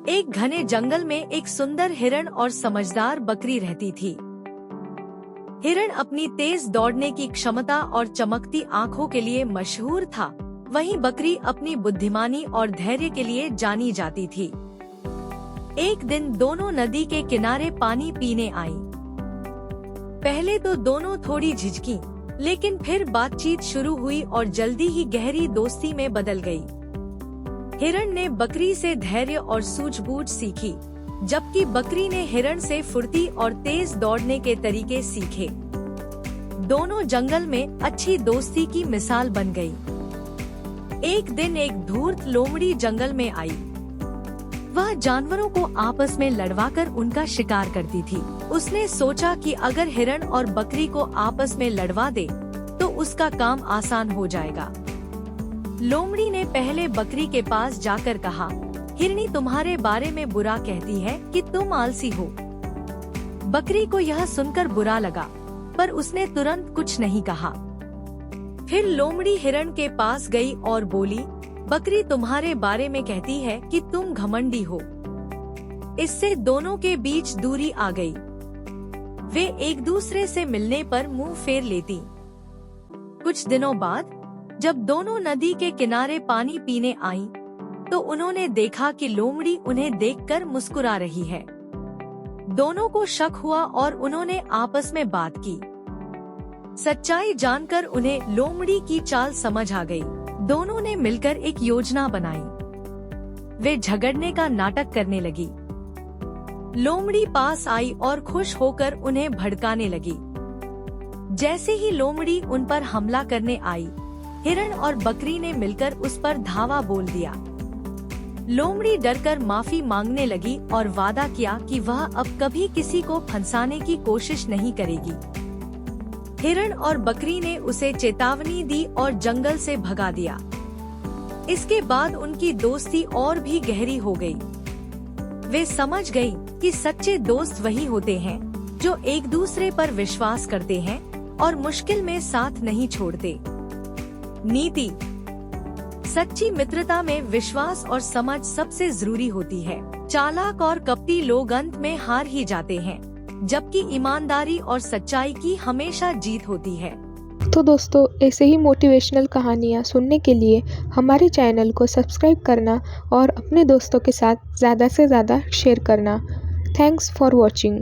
एक घने जंगल में एक सुंदर हिरण और समझदार बकरी रहती थी। हिरण अपनी तेज दौड़ने की क्षमता और चमकती आँखों के लिए मशहूर था, वहीं बकरी अपनी बुद्धिमानी और धैर्य के लिए जानी जाती थी। एक दिन दोनों नदी के किनारे पानी पीने आई। पहले तो दोनों थोड़ी झिझकी, लेकिन फिर बातचीत शुरू हुई और जल्दी ही गहरी दोस्ती में बदल गई। हिरण ने बकरी से धैर्य और सूझबूझ सीखी, जबकि बकरी ने हिरण से फुर्ती और तेज दौड़ने के तरीके सीखे। दोनों जंगल में अच्छी दोस्ती की मिसाल बन गई। एक दिन एक धूर्त लोमड़ी जंगल में आई। वह जानवरों को आपस में लड़वाकर उनका शिकार करती थी। उसने सोचा कि अगर हिरण और बकरी को आपस में लड़वा दे तो उसका काम आसान हो जाएगा। लोमड़ी ने पहले बकरी के पास जाकर कहा, हिरनी तुम्हारे बारे में बुरा कहती है कि तुम आलसी हो। बकरी को यह सुनकर बुरा लगा, पर उसने तुरंत कुछ नहीं कहा। फिर लोमड़ी हिरण के पास गई और बोली, बकरी तुम्हारे बारे में कहती है कि तुम घमंडी हो। इससे दोनों के बीच दूरी आ गई। वे एक दूसरे से मिलने पर मुंह फेर लेती। कुछ दिनों बाद जब दोनों नदी के किनारे पानी पीने आईं, तो उन्होंने देखा कि लोमड़ी उन्हें देखकर मुस्कुरा रही है। दोनों को शक हुआ और उन्होंने आपस में बात की। सच्चाई जानकर उन्हें लोमड़ी की चाल समझ आ गई। दोनों ने मिलकर एक योजना बनाई। वे झगड़ने का नाटक करने लगी। लोमड़ी पास आई और खुश होकर उन्हें भड़काने लगी। जैसे ही लोमड़ी उन पर हमला करने आई, हिरण और बकरी ने मिलकर उस पर धावा बोल दिया। लोमड़ी डरकर माफी मांगने लगी और वादा किया कि वह अब कभी किसी को फंसाने की कोशिश नहीं करेगी। हिरण और बकरी ने उसे चेतावनी दी और जंगल से भगा दिया। इसके बाद उनकी दोस्ती और भी गहरी हो गई। वे समझ गई कि सच्चे दोस्त वही होते हैं जो एक दूसरे पर विश्वास करते हैं और मुश्किल में साथ नहीं छोड़ते। नीति: सच्ची मित्रता में विश्वास और समझ सबसे जरूरी होती है। चालाक और कपटी लोग अंत में हार ही जाते हैं, जबकि ईमानदारी और सच्चाई की हमेशा जीत होती है। तो दोस्तों, ऐसे ही मोटिवेशनल कहानियाँ सुनने के लिए हमारे चैनल को सब्सक्राइब करना और अपने दोस्तों के साथ ज़्यादा से ज़्यादा शेयर करना। Thanks for watching.